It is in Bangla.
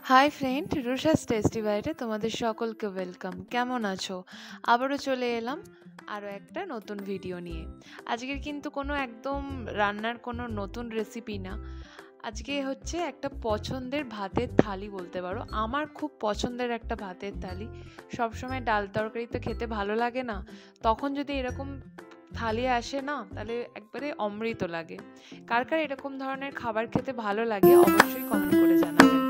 হাই ফ্রেন্ড, রুশাস টেস্টি বাইরে তোমাদের সকলকে ওয়েলকাম। কেমন আছো? আবারও চলে এলাম আরও একটা নতুন ভিডিও নিয়ে। আজকের কিন্তু কোনো একদম রান্নার কোনো নতুন রেসিপি না। আজকে হচ্ছে একটা পছন্দের ভাতের থালি বলতে পারো। আমার খুব পছন্দের একটা ভাতের থালি। সবসময় ডাল তরকারি তো খেতে ভালো লাগে না, তখন যদি এরকম থালি আসে না, তাহলে একবারে অমৃত লাগে। কার কার এরকম ধরনের খাবার খেতে ভালো লাগে অবশ্যই কমেন্ট করে জানাবেন।